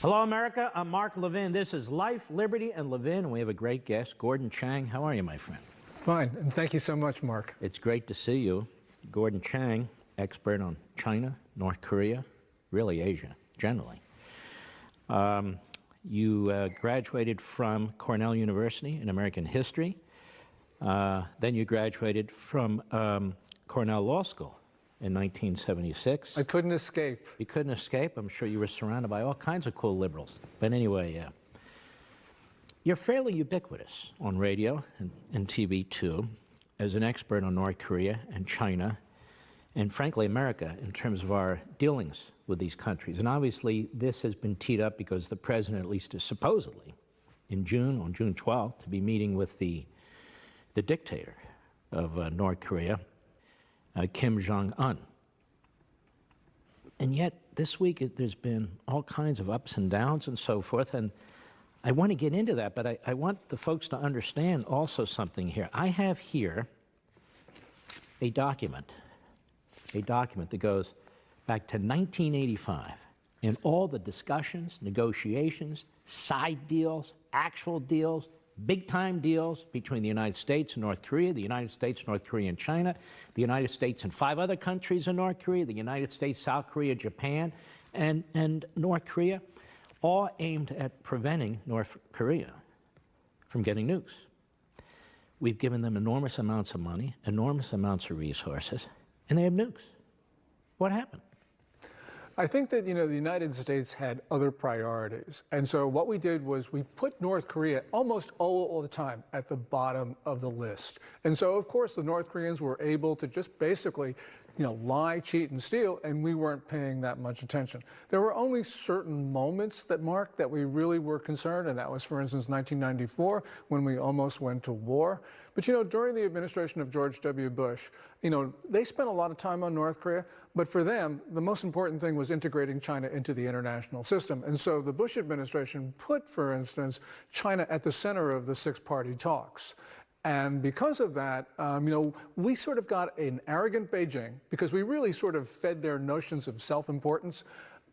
Hello, America. I'm Mark Levin. This is Life, Liberty, and Levin. We have a great guest, Gordon Chang. How are you, my friend? Fine, and thank you so much, Mark. It's great to see you. Gordon Chang, expert on China, North Korea, really Asia, generally. You graduated from Cornell University in American History. Then you graduated from Cornell Law School in 1976. I couldn't escape. You couldn't escape. I'm sure you were surrounded by all kinds of cool liberals. But anyway, you're fairly ubiquitous on radio and TV, too, as an expert on North Korea and China, and frankly, America, in terms of our dealings with these countries. And obviously, this has been teed up because the president, at least is supposedly, on June 12th, to be meeting with the dictator of North Korea, Kim Jong-un. And yet, this week, there's been all kinds of ups and downs and so forth, and I want to get into that, but I want the folks to understand also something here. I have here a document that goes back to 1985, and all the discussions, negotiations, side deals, actual deals, big-time deals between the United States and North Korea, the United States, North Korea, and China, the United States and 5 other countries in North Korea, the United States, South Korea, Japan, and North Korea, all aimed at preventing North Korea from getting nukes. We've given them enormous amounts of money, enormous amounts of resources, and they have nukes. What happened? I think that, the United States had other priorities. And so what we did was we put North Korea almost all the time at the bottom of the list. And so, of course, the North Koreans were able to just basically, lie, cheat, and steal, and we weren't paying that much attention. There were only certain moments that we really were concerned, and that was, for instance, 1994, when we almost went to war. But, during the administration of George W. Bush, they spent a lot of time on North Korea, but for them, the most important thing was integrating China into the international system. And so the Bush administration put, for instance, China at the center of the six-party talks. And because of that, we sort of got an arrogant Beijing because we really sort of fed their notions of self-importance,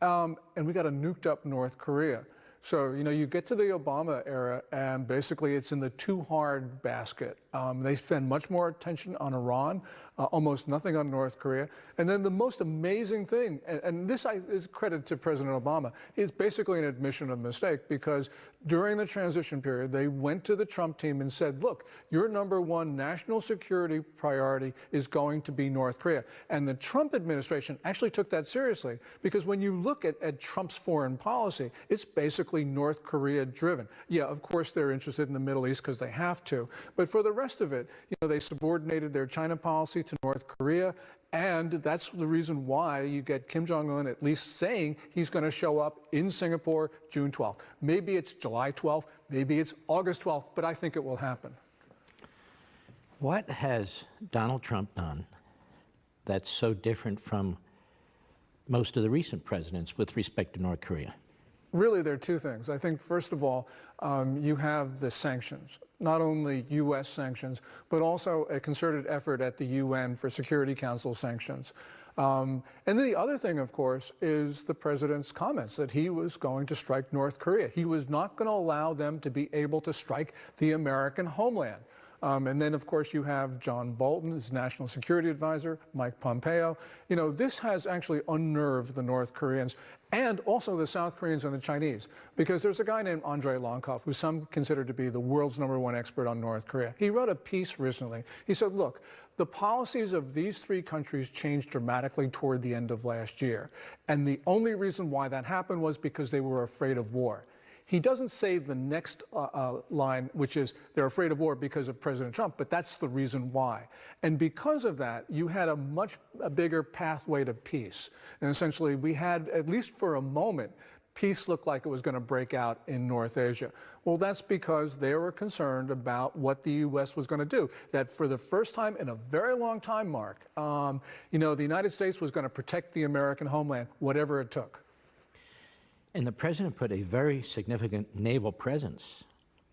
and we got a nuked up North Korea. So, you get to the Obama era, and basically it's in the too hard basket. They spend much more attention on Iran, almost nothing on North Korea. And then the most amazing thing, and this is credit to President Obama, is basically an admission of mistake, because during the transition period, they went to the Trump team and said, look, your #1 national security priority is going to be North Korea. And the Trump administration actually took that seriously, because when you look at Trump's foreign policy, it's basically North Korea driven. Yeah, of course they're interested in the Middle East because they have to, but for the rest of it, they subordinated their China policy to North Korea, and that's the reason why you get Kim Jong-un at least saying he's going to show up in Singapore June 12th. Maybe it's July 12th, maybe it's August 12th, but I think it will happen. What has Donald Trump done that's so different from most of the recent presidents with respect to North Korea? Really, there are two things. I think, first of all, you have the sanctions, not only U.S. sanctions, but also a concerted effort at the UN for Security Council sanctions. And the other thing, of course, is the president's comments that he was going to strike North Korea. He was not going to allow them to be able to strike the American homeland. And then, of course, you have John Bolton, his national security advisor, Mike Pompeo. This has actually unnerved the North Koreans and also the South Koreans and the Chinese, because there's a guy named Andrei Lonkov, who some consider to be the world's #1 expert on North Korea. He wrote a piece recently. He said, look, the policies of these 3 countries changed dramatically toward the end of last year. And the only reason why that happened was because they were afraid of war. He doesn't say the next line, which is they're afraid of war because of President Trump, but that's the reason why. And because of that, you had a bigger pathway to peace. And essentially, we had, at least for a moment, peace looked like it was going to break out in North Asia. Well, that's because they were concerned about what the U.S. was going to do. That for the first time in a very long time, Mark, the United States was going to protect the American homeland, whatever it took. And the president put a very significant naval presence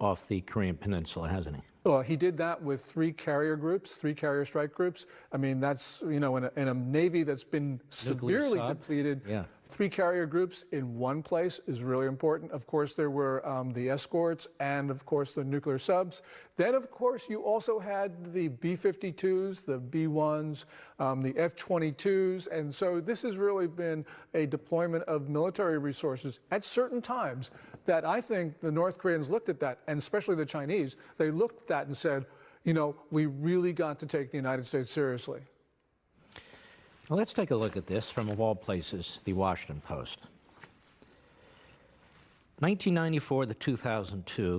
off the Korean Peninsula, hasn't he? Well, he did that with 3 carrier groups, 3 carrier strike groups. I mean, that's, in a Navy that's been severely depleted. Yeah. 3 carrier groups in one place is really important. Of course, there were the escorts and, of course, the nuclear subs. Then, of course, you also had the B-52s, the B-1s, the F-22s. And so this has really been a deployment of military resources at certain times that I think the North Koreans looked at that, and especially the Chinese, they looked at that and said, you know, we really got to take the United States seriously. Well, let's take a look at this from, of all places, the Washington Post. 1994 to 2002.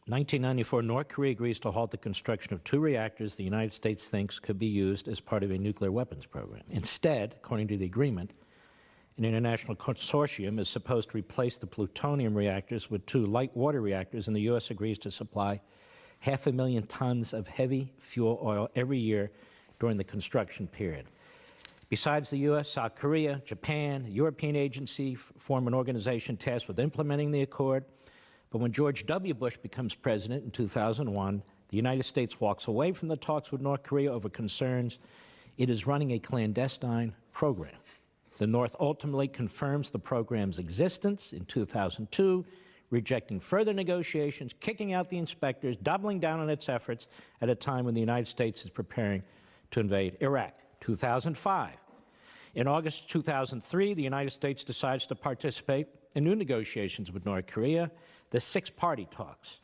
1994, North Korea agrees to halt the construction of 2 reactors the United States thinks could be used as part of a nuclear weapons program. Instead, according to the agreement, an international consortium is supposed to replace the plutonium reactors with 2 light water reactors, and the U.S. agrees to supply 500,000 tons of heavy fuel oil every year during the construction period. Besides the U.S., South Korea, Japan, a European agency form an organization tasked with implementing the accord. But when George W. Bush becomes president in 2001, the United States walks away from the talks with North Korea over concerns it is running a clandestine program. The North ultimately confirms the program's existence in 2002, rejecting further negotiations, kicking out the inspectors, doubling down on its efforts at a time when the United States is preparing to invade Iraq. 2005. In August 2003, the United States decides to participate in new negotiations with North Korea, the 6-party talks.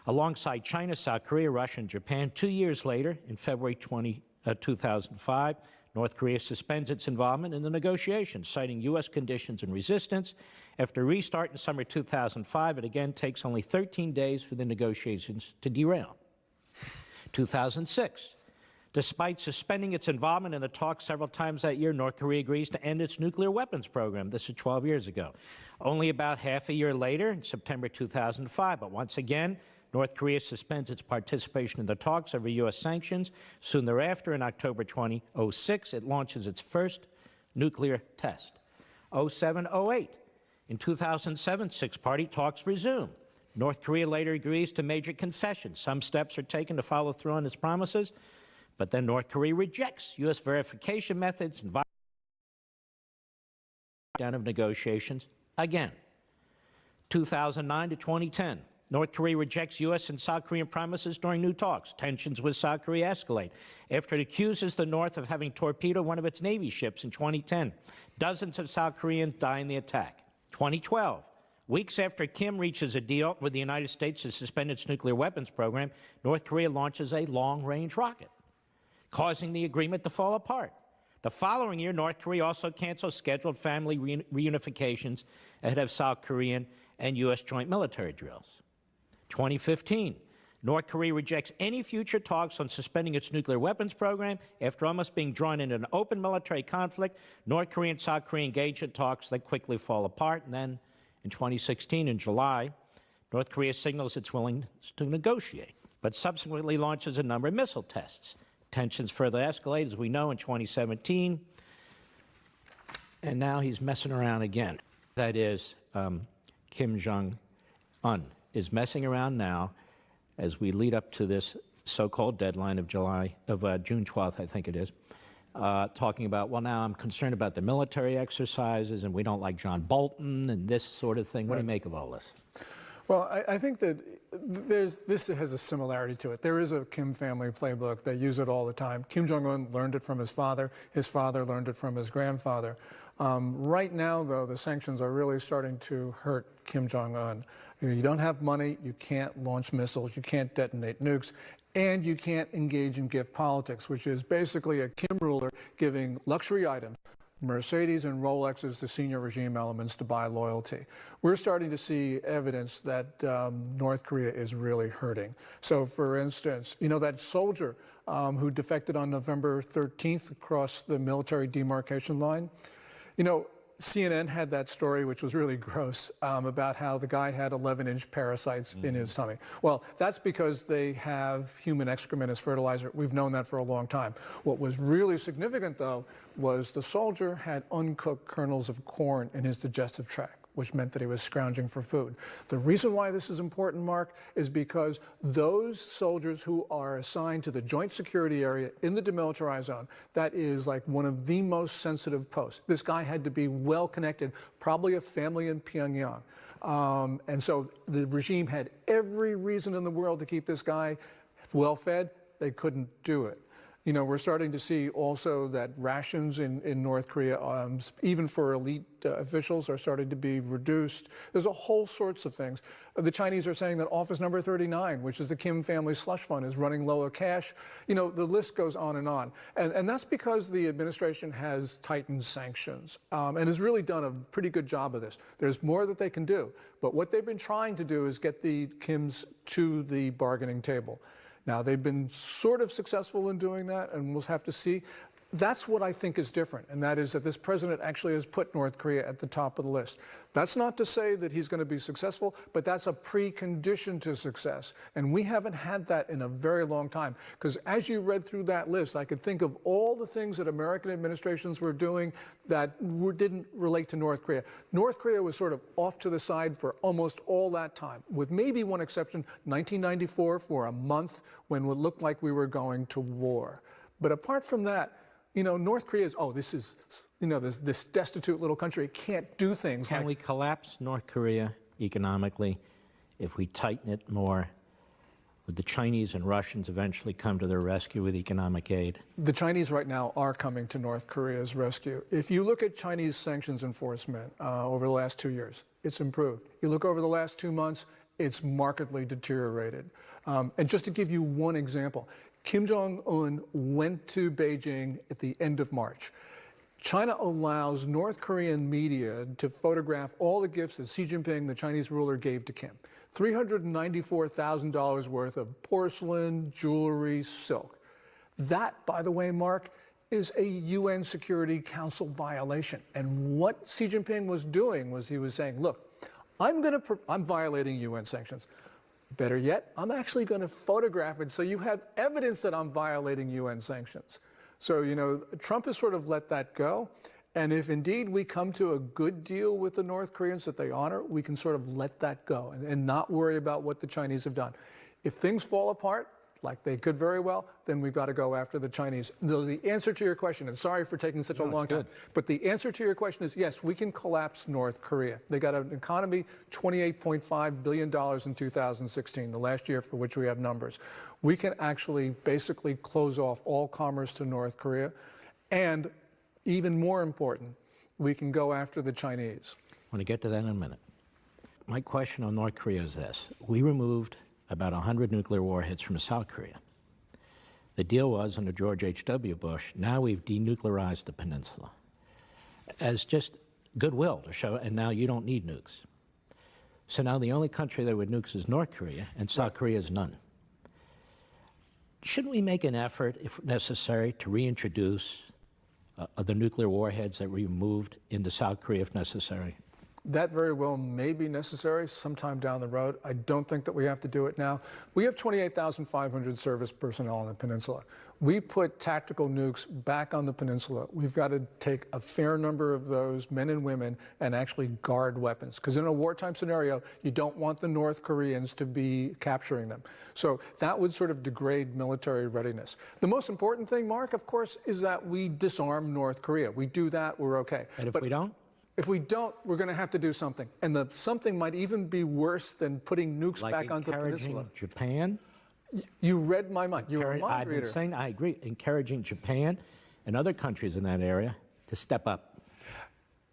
Alongside China, South Korea, Russia, and Japan, 2 years later, in February 2005, North Korea suspends its involvement in the negotiations, citing U.S. conditions and resistance. After a restart in summer 2005, it again takes only 13 days for the negotiations to derail. 2006. Despite suspending its involvement in the talks several times that year, North Korea agrees to end its nuclear weapons program. This is 12 years ago. Only about half a year later, in September 2005, but once again, North Korea suspends its participation in the talks over U.S. sanctions. Soon thereafter, in October 2006, it launches its first nuclear test. 07-08. In 2007, 6-party talks resume. North Korea later agrees to major concessions. Some steps are taken to follow through on its promises. But then North Korea rejects U.S. verification methods and down of negotiations again. 2009 to 2010, North Korea rejects U.S. and South Korean promises during new talks. Tensions with South Korea escalate after it accuses the North of having torpedoed one of its Navy ships in 2010. Dozens of South Koreans die in the attack. 2012, weeks after Kim reaches a deal with the United States to suspend its nuclear weapons program, North Korea launches a long-range rocket, causing the agreement to fall apart. The following year, North Korea also canceled scheduled family reunifications ahead of South Korean and U.S. joint military drills. 2015, North Korea rejects any future talks on suspending its nuclear weapons program. After almost being drawn into an open military conflict, North Korea and South Korea engage in talks that quickly fall apart. And then in 2016, in July, North Korea signals its willingness to negotiate, but subsequently launches a number of missile tests. Tensions further escalate, as we know, in 2017, and now he's messing around again. That is, Kim Jong-un is messing around now as we lead up to this so-called deadline of June 12th, I think it is, talking about, well, now I'm concerned about the military exercises, and we don't like John Bolton, and this sort of thing. What do you make of all this? Well, I think that this has a similarity to it. There is a Kim family playbook. They use it all the time. Kim Jong-un learned it from his father. His father learned it from his grandfather. Right now, though, the sanctions are really starting to hurt Kim Jong-un. You don't have money, you can't launch missiles, you can't detonate nukes, and you can't engage in gift politics, which is basically a Kim ruler giving luxury items, Mercedes and Rolexes, to senior regime elements to buy loyalty. We're starting to see evidence that North Korea is really hurting. So, for instance, you know, that soldier who defected on November 13th across the military demarcation line, you know, CNN had that story, which was really gross, about how the guy had 11-inch parasites in his tummy. Well, that's because they have human excrement as fertilizer. We've known that for a long time. What was really significant, though, was the soldier had uncooked kernels of corn in his digestive tract. which meant that he was scrounging for food. The reason why this is important, Mark, is because those soldiers who are assigned to the Joint Security Area in the demilitarized zone, that is like one of the most sensitive posts. This guy had to be well connected, probably a family in Pyongyang. And so the regime had every reason in the world to keep this guy well fed. They couldn't do it. You know, we're starting to see also that rations in North Korea, even for elite officials, are starting to be reduced. There's a whole sorts of things. The Chinese are saying that office number 39, which is the Kim family slush fund, is running low of cash. You know, the list goes on and on. And that's because the administration has tightened sanctions and has really done a pretty good job of this. There's more that they can do. But what they've been trying to do is get the Kims to the bargaining table. Now, they've been sort of successful in doing that, and we'll have to see. That's what I think is different, and that is that this president actually has put North Korea at the top of the list. That's not to say that he's going to be successful, but that's a precondition to success. And we haven't had that in a very long time. Because as you read through that list, I could think of all the things that American administrations were doing that didn't relate to North Korea. North Korea was sort of off to the side for almost all that time, with maybe one exception, 1994 for a month when it looked like we were going to war. But apart from that, you know, North Korea is, this is, you know, this destitute little country. It can't do things like... Can we collapse North Korea economically if we tighten it more? Would the Chinese and Russians eventually come to their rescue with economic aid? The Chinese right now are coming to North Korea's rescue. If you look at Chinese sanctions enforcement over the last 2 years, it's improved. You look over the last 2 months, it's markedly deteriorated. And just to give you one example, Kim Jong-un went to Beijing at the end of March. China allows North Korean media to photograph all the gifts that Xi Jinping, the Chinese ruler, gave to Kim. $394,000 worth of porcelain, jewelry, silk. That, by the way, Mark, is a UN Security Council violation. And what Xi Jinping was doing was he was saying, look, I'm violating UN sanctions. Better yet, I'm actually going to photograph it so you have evidence that I'm violating UN sanctions. So, you know, Trump has sort of let that go. And if indeed we come to a good deal with the North Koreans that they honor, we can sort of let that go and not worry about what the Chinese have done. If things fall apart, like they could very well, then we've got to go after the Chinese. The answer to your question, and sorry for taking such a long time, but the answer to your question is yes, we can collapse North Korea. They got an economy, $28.5 billion in 2016, the last year for which we have numbers. We can actually basically close off all commerce to North Korea. And even more important, we can go after the Chinese. I want to get to that in a minute. My question on North Korea is this. We removed about 100 nuclear warheads from South Korea. The deal was, under George H.W. Bush, now we've denuclearized the peninsula as just goodwill to show, and now you don't need nukes. So now the only country that would nukes is North Korea, and South Korea is none. Shouldn't we make an effort, if necessary, to reintroduce the nuclear warheads that we removed into South Korea if necessary? That very well may be necessary sometime down the road. I don't think that we have to do it now. We have 28,500 service personnel on the peninsula. We put tactical nukes back on the peninsula. We've got to take a fair number of those men and women and actually guard weapons. Because in a wartime scenario, you don't want the North Koreans to be capturing them. So that would sort of degrade military readiness. The most important thing, Mark, of course, is that we disarm North Korea. We do that, we're okay. And if we don't? If we don't, we're going to have to do something. And the something might even be worse than putting nukes back onto the peninsula. Like encouraging Japan? You read my mind. You're a mind I've reader. been saying, I agree, encouraging Japan and other countries in that area to step up.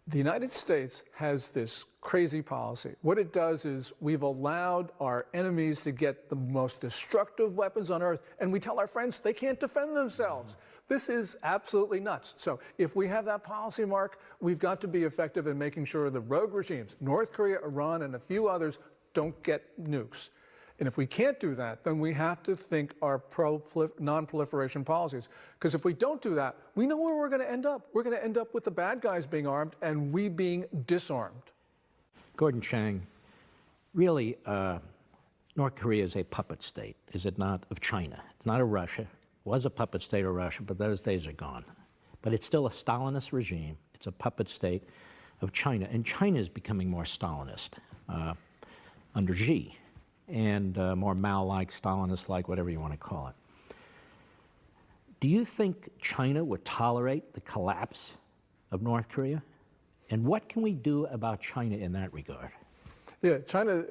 The United States has this crazy policy. What it does is we've allowed our enemies to get the most destructive weapons on earth, and we tell our friends they can't defend themselves. This is absolutely nuts. So if we have that policy, Mark, we've got to be effective in making sure the rogue regimes, North Korea, Iran, and a few others, don't get nukes. And if we can't do that, then we have to think our non-proliferation policies. Because if we don't do that, we know where we're going to end up. We're going to end up with the bad guys being armed and we being disarmed. Gordon Chang, really, North Korea is a puppet state, is it not, of China? It's not a Russia. It was a puppet state of Russia, but those days are gone. But it's still a Stalinist regime. It's a puppet state of China, and China is becoming more Stalinist under Xi, and more Mao-like, Stalinist-like, whatever you want to call it. Do you think China would tolerate the collapse of North Korea? And what can we do about China in that regard? Yeah, China,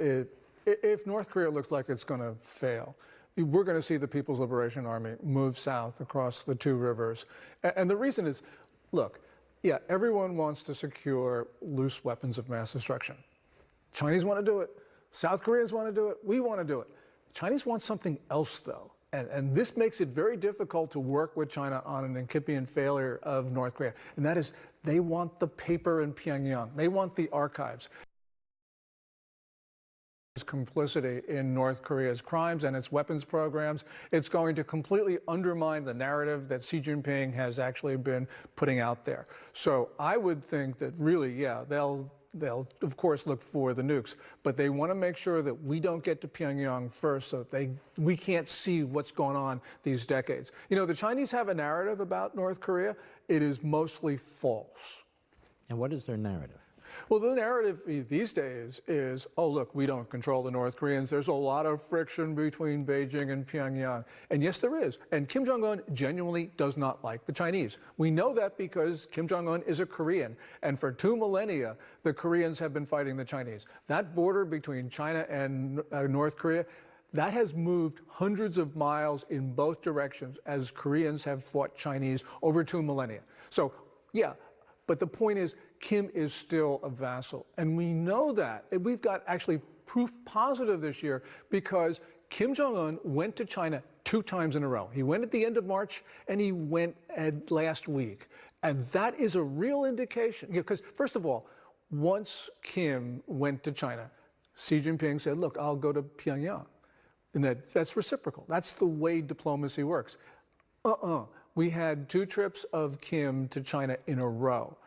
if North Korea looks like it's going to fail, we're going to see the People's Liberation Army move south across the two rivers. And the reason is, look, yeah, everyone wants to secure loose weapons of mass destruction. Chinese want to do it. South Koreans want to do it. We want to do it. Chinese want something else, though. And this makes it very difficult to work with China on an incipient failure of North Korea. And that is, they want the paper in Pyongyang. They want the archives. Complicity in North Korea's crimes and its weapons programs. It's going to completely undermine the narrative that Xi Jinping has actually been putting out there. So I would think that really, yeah, they'll of course look for the nukes, but they want to make sure that we don't get to Pyongyang first, so that we can't see what's going on these decades. You know, the Chinese have a narrative about North Korea. It is mostly false. And what is their narrative? Well, the narrative these days is, oh, look, we don't control the North Koreans. There's a lot of friction between Beijing and Pyongyang. And yes, there is. And Kim Jong-un genuinely does not like the Chinese. We know that because Kim Jong-un is a Korean. And for 2 millennia, the Koreans have been fighting the Chinese. That border between China and North Korea, that has moved hundreds of miles in both directions as Koreans have fought Chinese over 2 millennia. So, yeah. But the point is, Kim is still a vassal. And we know that. And we've got actually proof positive this year because Kim Jong-un went to China 2 times in a row. He went at the end of March and he went last week. And that is a real indication. Because, first of all, once Kim went to China, Xi Jinping said, look, I'll go to Pyongyang. And that's reciprocal. That's the way diplomacy works. We had 2 trips of Kim to China in a row.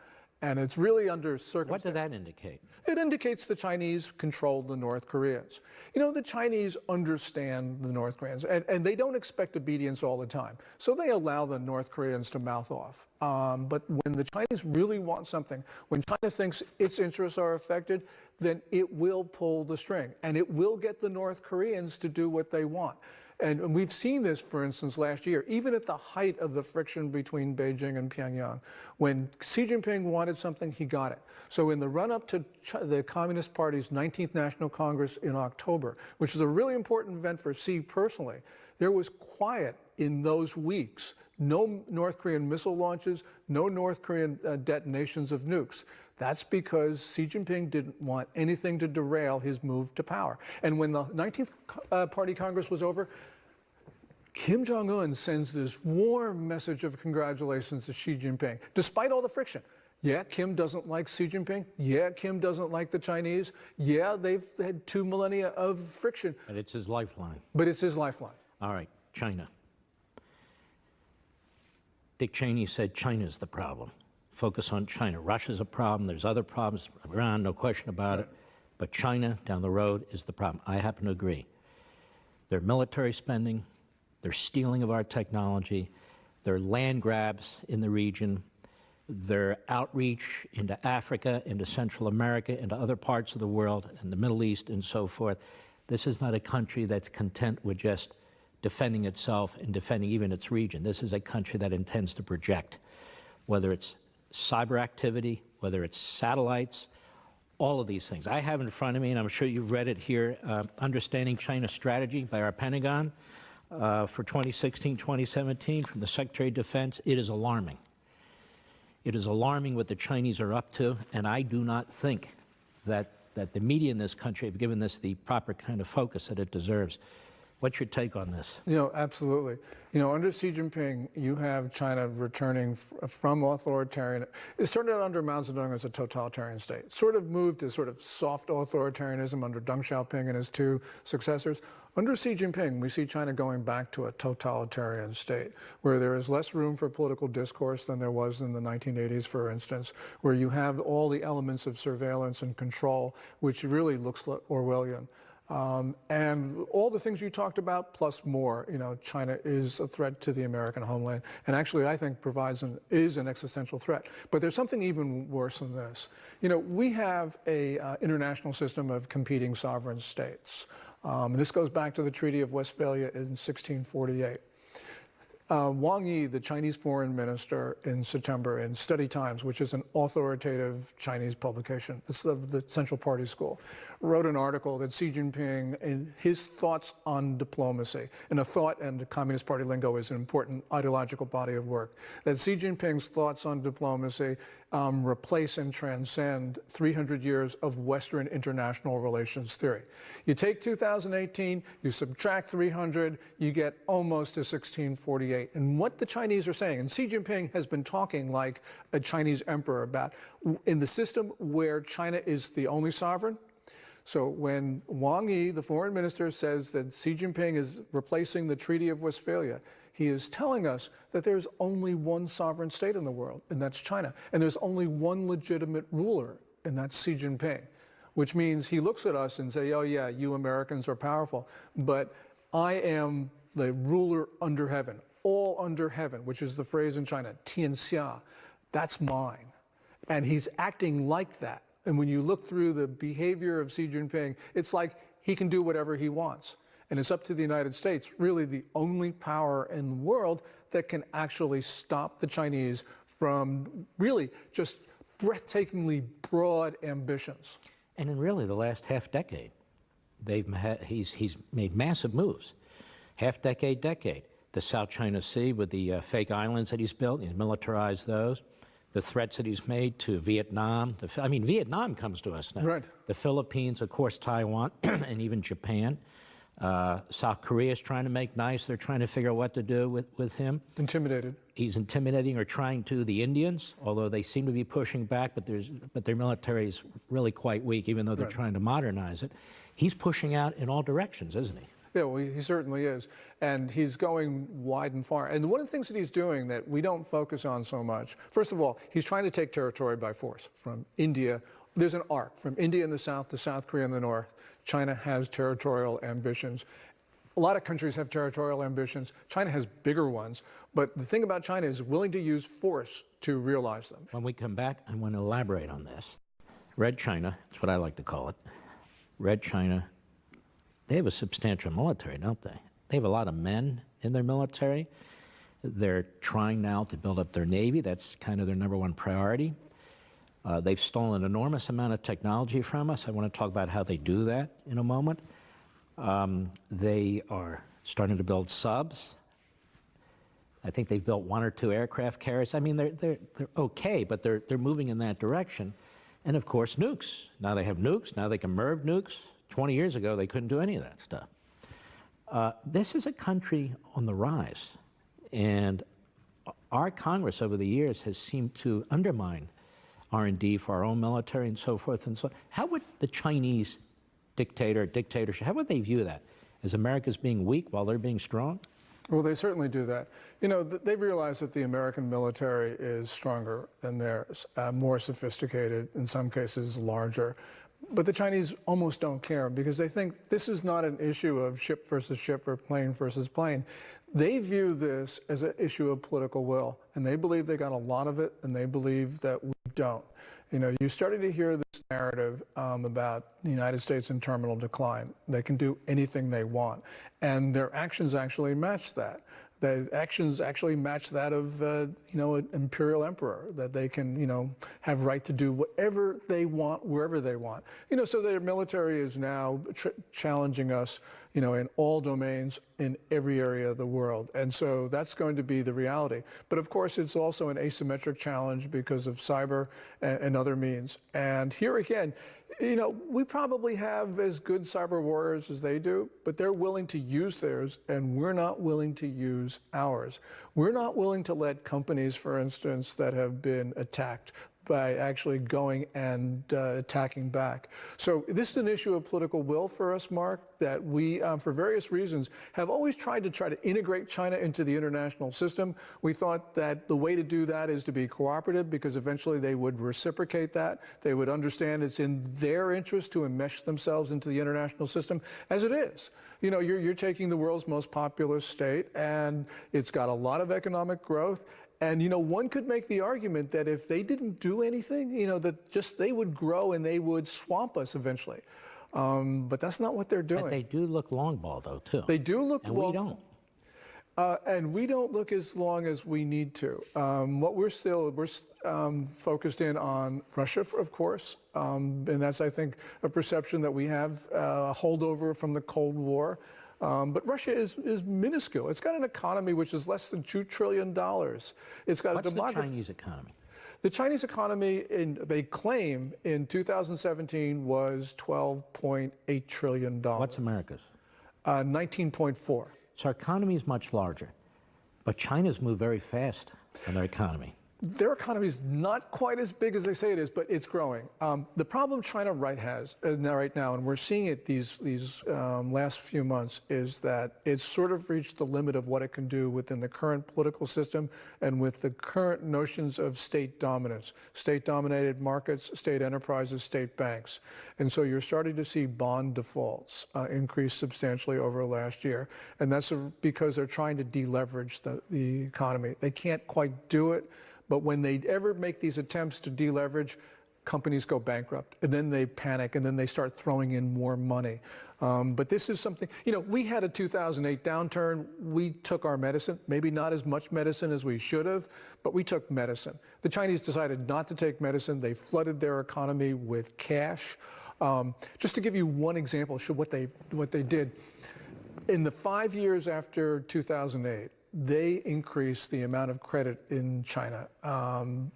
And it's really under circumstances. What did that indicate? It indicates the Chinese control the North Koreans. You know, the Chinese understand the North Koreans, and they don't expect obedience all the time. So they allow the North Koreans to mouth off. But when the Chinese really want something, when China thinks its interests are affected, then it will pull the string, and it will get the North Koreans to do what they want. And we've seen this, for instance, last year, even at the height of the friction between Beijing and Pyongyang. When Xi Jinping wanted something, he got it. So in the run-up to the Communist Party's 19th National Congress in October, which is a really important event for Xi personally, there was quiet in those weeks. No North Korean missile launches, no North Korean detonations of nukes. That's because Xi Jinping didn't want anything to derail his move to power. And when the 19th Party Congress was over, Kim Jong-un sends this warm message of congratulations to Xi Jinping, despite all the friction. Yeah, Kim doesn't like Xi Jinping. Yeah, Kim doesn't like the Chinese. Yeah, they've had 2 millennia of friction. But it's his lifeline. But it's his lifeline. All right, China. Dick Cheney said China's the problem. Focus on China. Russia's a problem. There's other problems around, no question about it. But China down the road is the problem. I happen to agree. Their military spending, their stealing of our technology, their land grabs in the region, their outreach into Africa, into Central America, into other parts of the world, and the Middle East and so forth. This is not a country that's content with just defending itself and defending even its region. This is a country that intends to project, whether it's cyber activity, whether it's satellites, all of these things. I have in front of me, and I'm sure you've read it here, Understanding China's Strategy by our Pentagon for 2016-2017 from the Secretary of Defense. It is alarming. It is alarming what the Chinese are up to, and I do not think that the media in this country have given this the proper kind of focus that it deserves. What's your take on this? You know, absolutely. You know, under Xi Jinping, you have China returning from authoritarian. It started out under Mao Zedong as a totalitarian state. Sort of moved to sort of soft authoritarianism under Deng Xiaoping and his 2 successors. Under Xi Jinping, we see China going back to a totalitarian state, where there is less room for political discourse than there was in the 1980s, for instance, where you have all the elements of surveillance and control, which really looks like Orwellian. And all the things you talked about, plus more. China is a threat to the American homeland, and actually, I think is an existential threat. But there's something even worse than this. We have a international system of competing sovereign states. And this goes back to the Treaty of Westphalia in 1648. Wang Yi, the Chinese foreign minister, in September in Study Times, which is an authoritative Chinese publication, it's of the Central Party School, wrote an article that Xi Jinping, in his thoughts on diplomacy, and a thought and the Communist Party lingo is an important ideological body of work, that Xi Jinping's thoughts on diplomacy replace and transcend 300 years of Western international relations theory. You take 2018, you subtract 300, you get almost to 1648. And what the Chinese are saying, and Xi Jinping has been talking like a Chinese emperor about, in the system where China is the only sovereign. So when Wang Yi, the foreign minister, says that Xi Jinping is replacing the Treaty of Westphalia, he is telling us that there's only one sovereign state in the world, and that's China. And there's only one legitimate ruler, and that's Xi Jinping, which means he looks at us and says, oh yeah, you Americans are powerful, but I am the ruler under heaven, all under heaven, which is the phrase in China, Tianxia, that's mine. And he's acting like that. And when you look through the behavior of Xi Jinping, it's like he can do whatever he wants. And it's up to the United States, really the only power in the world that can actually stop the Chinese from really just breathtakingly broad ambitions. And in really the last half decade, he's made massive moves. Half decade. The South China Sea with the fake islands that he's built, he's militarized those. The threats that he's made to Vietnam. Vietnam comes to us now. Right. The Philippines, of course, Taiwan, and even Japan. South Korea is trying to make nice. They're trying to figure out what to do with him. Intimidated. He's intimidating or trying to the Indians, although they seem to be pushing back, but their military is really quite weak, even though they're trying to modernize it. He's pushing out in all directions, isn't he? Yeah, well, he certainly is. And he's going wide and far. And one of the things that he's doing that we don't focus on so much, first of all, he's trying to take territory by force from India. There's an arc from India in the south to South Korea in the north. China has territorial ambitions. A lot of countries have territorial ambitions. China has bigger ones. But the thing about China is willing to use force to realize them. When we come back, I want to elaborate on this. Red China, that's what I like to call it. Red China, they have a substantial military, don't they? They have a lot of men in their military. They're trying now to build up their Navy. That's kind of their #1 priority. They've stolen an enormous amount of technology from us. I want to talk about how they do that in a moment. They are starting to build subs. I think they've built 1 or 2 aircraft carriers. I mean, they're okay, but they're moving in that direction. And of course, nukes. Now they have nukes. Now they can MIRV nukes. 20 years ago, they couldn't do any of that stuff. This is a country on the rise. And our Congress over the years has seemed to undermine R&D for our own military and so forth and so on. How would the Chinese dictatorship, how would they view that? As America's being weak while they're being strong? Well, they certainly do that. They realize that the American military is stronger than theirs, more sophisticated, in some cases larger. But the Chinese almost don't care because they think this is not an issue of ship versus ship or plane versus plane. They view this as an issue of political will, and they believe they got a lot of it, and they believe that we don't. You started to hear this narrative about the United States in terminal decline. They can do anything they want, and their actions actually match that. The actions actually match that of, an imperial emperor, that they can, have right to do whatever they want, wherever they want. So their military is now challenging us, in all domains, in every area of the world. And so that's going to be the reality. But of course, it's also an asymmetric challenge because of cyber and other means. And here again, we probably have as good cyber warriors as they do, but they're willing to use theirs, and we're not willing to use ours. We're not willing to let companies, for instance, that have been attacked by actually going and attacking back. So this is an issue of political will for us, Mark, that we, for various reasons, have always tried to integrate China into the international system. We thought that the way to do that is to be cooperative, because eventually they would reciprocate that. They would understand it's in their interest to enmesh themselves into the international system, as it is. You know, you're taking the world's most populous state, and it's got a lot of economic growth. And, you know, one could make the argument that if they didn't do anything, you know, that just they would grow and they would swamp us eventually. But that's not what they're doing. But they do look long ball, though, too. They do look and long. we don't. And we don't look as long as we need to. What we're focused in on Russia, of course, and that's, I think, a perception that we have a holdover from the Cold War. But Russia is minuscule. It's got an economy which is less than $2 trillion. It's got What's a demography. the Chinese economy? The Chinese economy, they claim in 2017 was $12.8 trillion. What's America's? 19.4. So our economy is much larger, but China's moved very fast in their economy. Their economy is not quite as big as they say it is, but it's growing. The problem China right now, and we're seeing it these last few months, is that it's sort of reached the limit of what it can do within the current political system and with the current notions of state dominance, state-dominated markets, state enterprises, state banks. And so you're starting to see bond defaults increase substantially over last year. And that's because they're trying to deleverage the economy. They can't quite do it. But when they ever make these attempts to deleverage, companies go bankrupt, and then they panic, and then they start throwing in more money. But this is something, you know, we had a 2008 downturn. We took our medicine, maybe not as much medicine as we should have, but we took medicine. The Chinese decided not to take medicine. They flooded their economy with cash. Just to give you one example of what they did, in the 5 years after 2008, they increased the amount of credit in China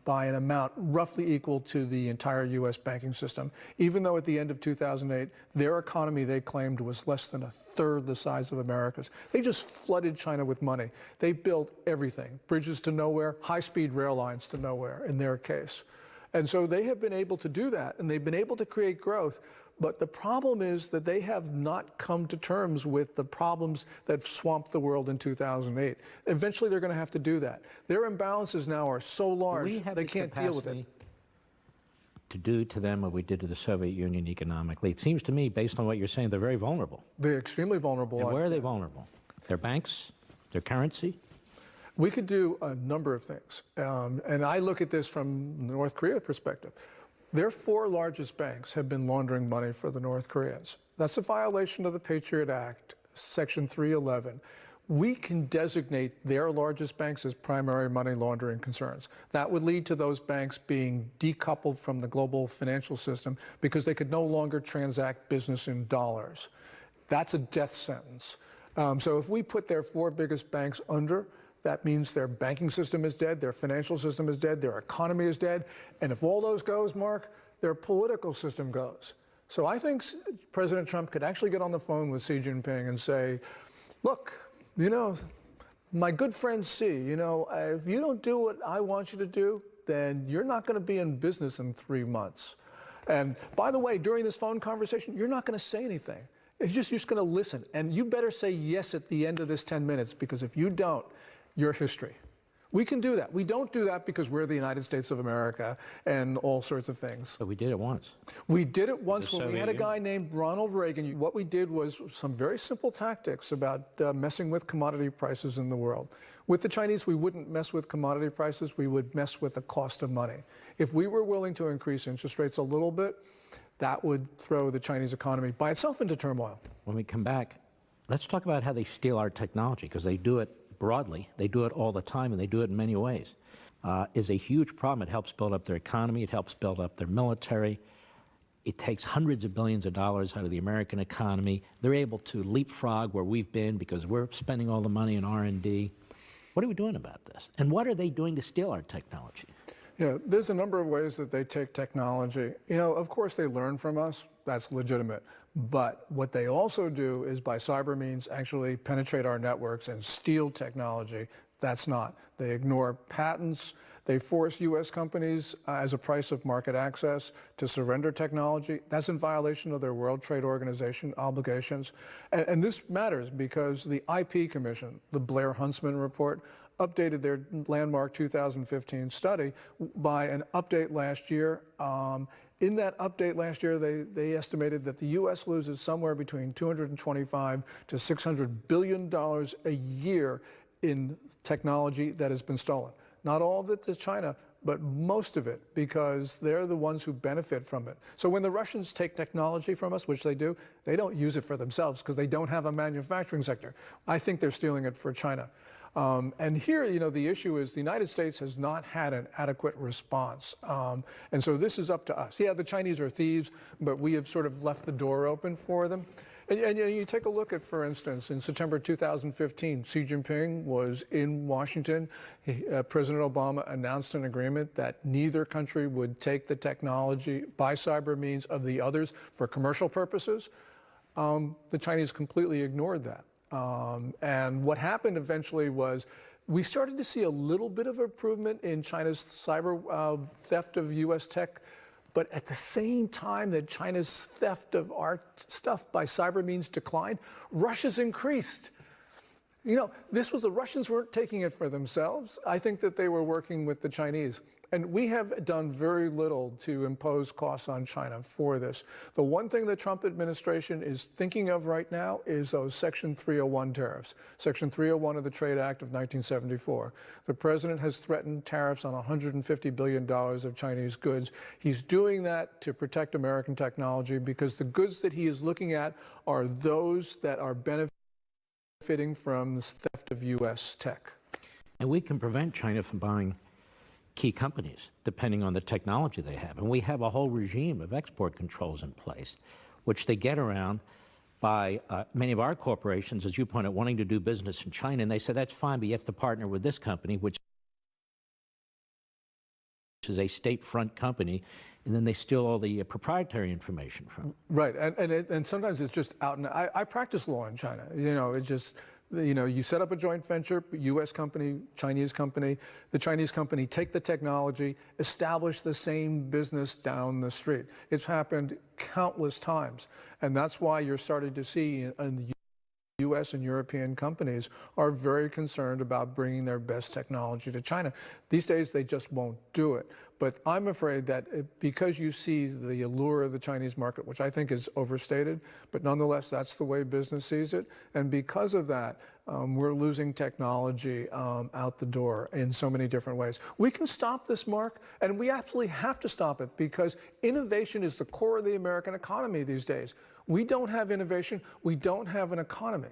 by an amount roughly equal to the entire U.S. banking system, even though at the end of 2008, their economy, they claimed, was less than a third the size of America's. They just flooded China with money. They built everything, bridges to nowhere, high-speed rail lines to nowhere in their case. And so they have been able to do that, and they've been able to create growth. But the problem is that they have not come to terms with the problems that swamped the world in 2008. Eventually, they're going to have to do that. Their imbalances now are so large, they can't deal with it. To do to them what we did to the Soviet Union economically? It seems to me, based on what you're saying, they're very vulnerable. They're extremely vulnerable. And where are they vulnerable? Their banks? Their currency? We could do a number of things. And I look at this from the North Korea perspective. Their 4 largest banks have been laundering money for the North Koreans. That's a violation of the Patriot Act, Section 311. We can designate their largest banks as primary money laundering concerns. That would lead to those banks being decoupled from the global financial system because they could no longer transact business in dollars. That's a death sentence. So if we put their 4 biggest banks under, that means their banking system is dead, their financial system is dead, their economy is dead. And if all those goes, Mark, their political system goes. So I think President Trump could actually get on the phone with Xi Jinping and say, look, you know, my good friend Xi, you know, if you don't do what I want you to do, then you're not going to be in business in 3 months. And by the way, during this phone conversation, you're not going to say anything. You're just going to listen. And you better say yes at the end of this 10 minutes, because if you don't, you're history. We can do that. We don't do that because we're the United States of America and all sorts of things. But we did it once. We did it once when we had a guy named Ronald Reagan. What we did was some very simple tactics about messing with commodity prices in the world. With the Chinese, we wouldn't mess with commodity prices. We would mess with the cost of money. If we were willing to increase interest rates a little bit, that would throw the Chinese economy by itself into turmoil. When we come back, let's talk about how they steal our technology, because they do it broadly. They do it all the time, and they do it in many ways. Is a huge problem. It helps build up their economy. It helps build up their military. It takes hundreds of billions of dollars out of the American economy. They're able to leapfrog where we've been because we're spending all the money in R&D. What are we doing about this? And what are they doing to steal our technology? Yeah, there's a number of ways that they take technology. You know, of course they learn from us. That's legitimate. But what they also do is by cyber means actually penetrate our networks and steal technology That's not. They ignore patents. They force U.S. companies, as a price of market access, to surrender technology. That's in violation of their World Trade Organization obligations. And this matters because the IP Commission, the Blair-Huntsman report, updated their landmark 2015 study by an update last year. In that update last year, they estimated that the U.S. loses somewhere between $225 to $600 billion a year in technology that has been stolen. Not all of it to China, but most of it, because they're the ones who benefit from it. So when the Russians take technology from us, which they do, they don't use it for themselves because they don't have a manufacturing sector. I think they're stealing it for China. And here, the issue is the United States has not had an adequate response. And so this is up to us. Yeah, the Chinese are thieves, but we have sort of left the door open for them. And you take a look at, for instance, in September 2015, Xi Jinping was in Washington. President Obama announced an agreement that neither country would take the technology by cyber means of the others for commercial purposes. The Chinese completely ignored that. And what happened eventually was we started to see a little bit of improvement in China's cyber theft of U.S. tech. But at the same time that China's theft of our stuff by cyber means declined, Russia's increased. This was the Russians weren't taking it for themselves. I think that they were working with the Chinese. And we have done very little to impose costs on China for this. The one thing the Trump administration is thinking of right now is those Section 301 tariffs, Section 301 of the Trade Act of 1974. The president has threatened tariffs on $150 billion of Chinese goods. He's doing that to protect American technology because the goods that he is looking at are those that are benefiting from the theft of U.S. tech. And we can prevent China from buying key companies, depending on the technology they have. And we have a whole regime of export controls in place, which they get around by many of our corporations, as you point out, wanting to do business in China. And they say, that's fine, but you have to partner with this company, which is a state-front company, and then they steal all the proprietary information from it. Right, and sometimes it's just out. And I practice law in China. It's just, you set up a joint venture, U.S. company, Chinese company. The Chinese company take the technology, establish the same business down the street. It's happened countless times, and that's why you're starting to see in the U.S. and European companies are very concerned about bringing their best technology to China. These days, they just won't do it. But I'm afraid that because you see the allure of the Chinese market, which I think is overstated, but nonetheless, that's the way business sees it. And because of that, we're losing technology out the door in so many different ways. We can stop this, Mark, and we absolutely have to stop it because innovation is the core of the American economy these days. We don't have innovation. We don't have an economy.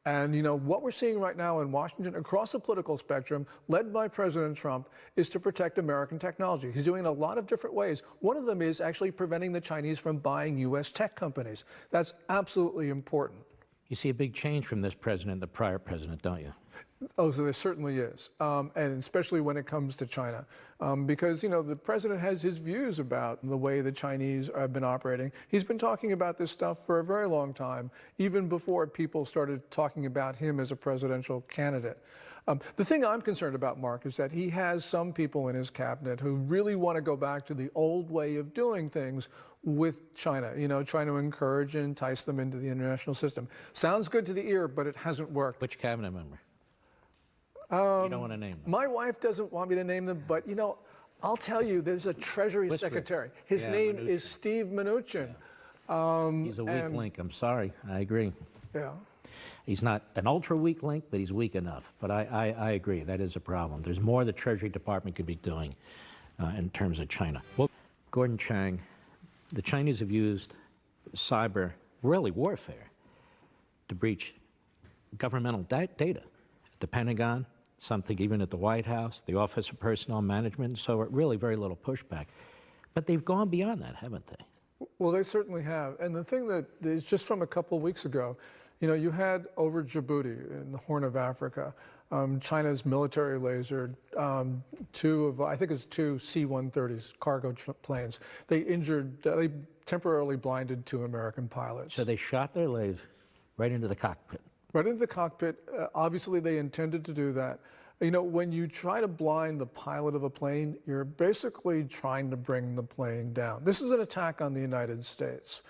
And what we're seeing right now in Washington, across the political spectrum, led by President Trump, is to protect American technology. He's doing it in a lot of different ways. One of them is actually preventing the Chinese from buying U.S. tech companies. That's absolutely important. You see a big change from this president and the prior president, don't you? Oh, so there certainly is, and especially when it comes to China, because the president has his views about the way the Chinese have been operating. He's been talking about this stuff for a very long time, even before people started talking about him as a presidential candidate. The thing I'm concerned about, Mark, is that he has some people in his cabinet who really want to go back to the old way of doing things with China, trying to encourage and entice them into the international system. Sounds good to the ear, but it hasn't worked. Which cabinet member? You don't want to name them. My wife doesn't want me to name them, but I'll tell you, there's a Treasury Secretary. His name is Steve Mnuchin. He's a weak link. I'm sorry. I agree. Yeah. He's not an ultra weak link, but he's weak enough. But I agree. That is a problem. There's more the Treasury Department could be doing in terms of China. Well, Gordon Chang, the Chinese have used cyber, really warfare, to breach governmental data at the Pentagon, something even at the White House, the Office of Personnel Management, so really very little pushback. But they've gone beyond that, haven't they? Well, they certainly have. And the thing that is just from a couple of weeks ago, you had over Djibouti in the Horn of Africa, China's military lasered I think it's two C-130s, cargo planes. They temporarily blinded 2 American pilots. So they shot their laser right into the cockpit. Right into the cockpit. Obviously, they intended to do that. You know, when you try to blind the pilot of a plane, you're basically trying to bring the plane down. This is an attack on the United States.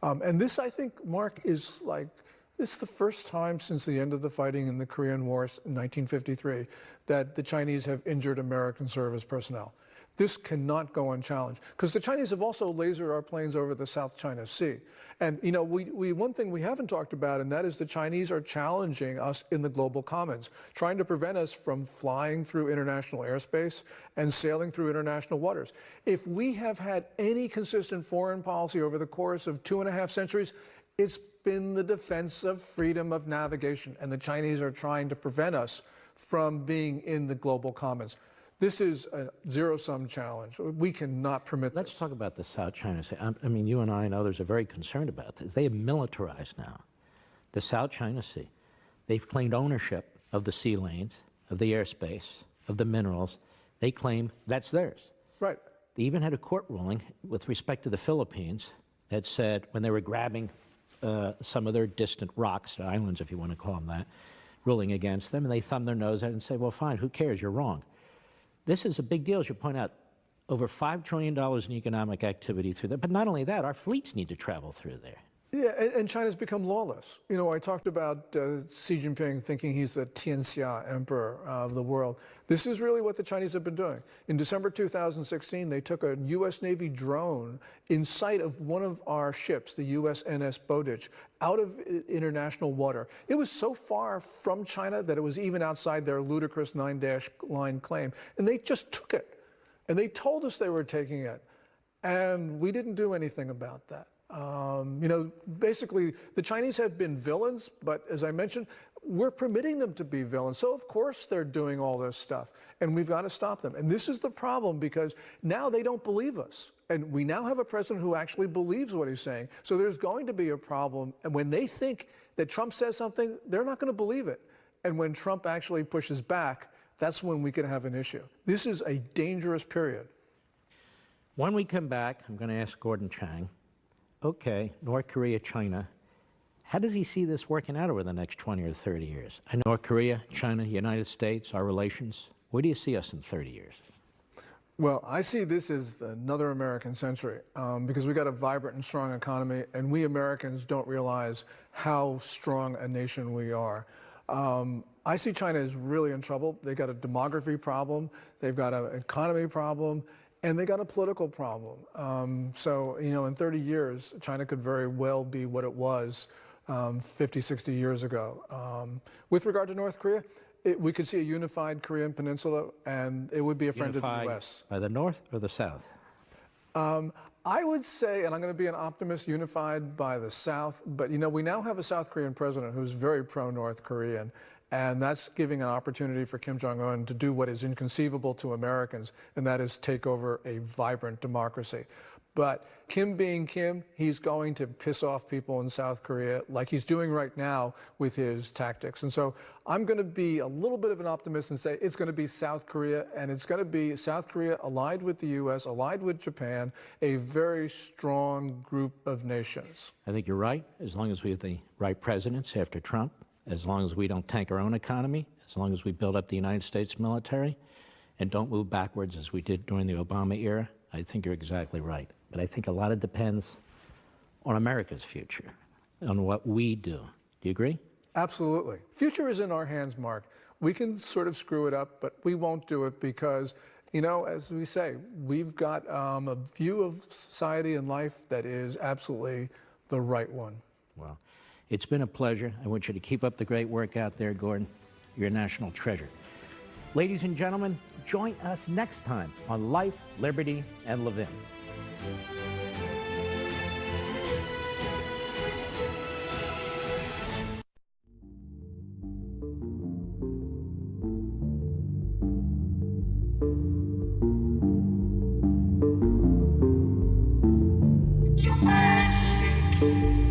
And this, I think, Mark, is like, this is the first time since the end of the fighting in the Korean War in 1953 that the Chinese have injured American service personnel. This cannot go unchallenged, because the Chinese have also lasered our planes over the South China Sea. And, you know, one thing we haven't talked about, and that is the Chinese are challenging us in the global commons, trying to prevent us from flying through international airspace and sailing through international waters. If we have had any consistent foreign policy over the course of 2.5 centuries, it's been the defense of freedom of navigation, and the Chinese are trying to prevent us from being in the global commons. This is a zero-sum challenge. We cannot permit Let's this. talk about the South China Sea. I mean, you and I and others are very concerned about this. They have militarized now the South China Sea. They've claimed ownership of the sea lanes, of the airspace, of the minerals. They claim that's theirs. Right. They even had a court ruling with respect to the Philippines that said when they were grabbing some of their distant rocks, islands if you want to call them that, ruling against them, and they thumbed their nose at it and said, well, fine, who cares, you're wrong. This is a big deal, as you point out, over $5 trillion in economic activity through there. But not only that, our fleets need to travel through there. Yeah, and China's become lawless. You know, I talked about Xi Jinping thinking he's the Tianxia emperor of the world. This is really what the Chinese have been doing. In December 2016, they took a U.S. Navy drone in sight of one of our ships, the USNS Bowditch, out of international water. It was so far from China that it was even outside their ludicrous 9-dash line claim. And they just took it. And they told us they were taking it. And we didn't do anything about that. You know, basically, the Chinese have been villains, but as I mentioned, we're permitting them to be villains. So, of course, they're doing all this stuff, and we've got to stop them. And this is the problem, because now they don't believe us. And we now have a president who actually believes what he's saying. So there's going to be a problem. And when they think that Trump says something, they're not going to believe it. And when Trump actually pushes back, that's when we can have an issue. This is a dangerous period. When we come back, I'm going to ask Gordon Chang, okay, North Korea, China, how does he see this working out over the next 20 or 30 years? North Korea, China, United States, our relations, where do you see us in 30 years? Well, I see this as another American century because we got a vibrant and strong economy, and we Americans don't realize how strong a nation we are. I see China is really in trouble. They got a demography problem, they've got an economy problem, and they got a political problem. So, you know, in 30 years, China could very well be what it was 50, 60 years ago. With regard to North Korea, we could see a unified Korean peninsula, and it would be a friend of the U.S. By the North or the South? I would say, and I'm going to be an optimist, unified by the South, but, you know, we now have a South Korean president who's very pro-North Korean, and that's giving an opportunity for Kim Jong-un to do what is inconceivable to Americans, and that is take over a vibrant democracy. But Kim being Kim, he's going to piss off people in South Korea like he's doing right now with his tactics. And so I'm going to be a little bit of an optimist and say it's going to be South Korea, and it's going to be South Korea allied with the U.S., allied with Japan, a very strong group of nations. I think you're right, as long as we have the right presidents after Trump, as long as we don't tank our own economy, as long as we build up the United States military and don't move backwards as we did during the Obama era. I think you're exactly right. But I think a lot of it depends on America's future, on what we do. Do you agree? Absolutely. Future is in our hands, Mark. We can sort of screw it up, but we won't do it because, you know, as we say, we've got a view of society and life that is absolutely the right one. Well, it's been a pleasure. I want you to keep up the great work out there, Gordon. You're a national treasure. Ladies and gentlemen, join us next time on Life, Liberty, and Levin. Your mind.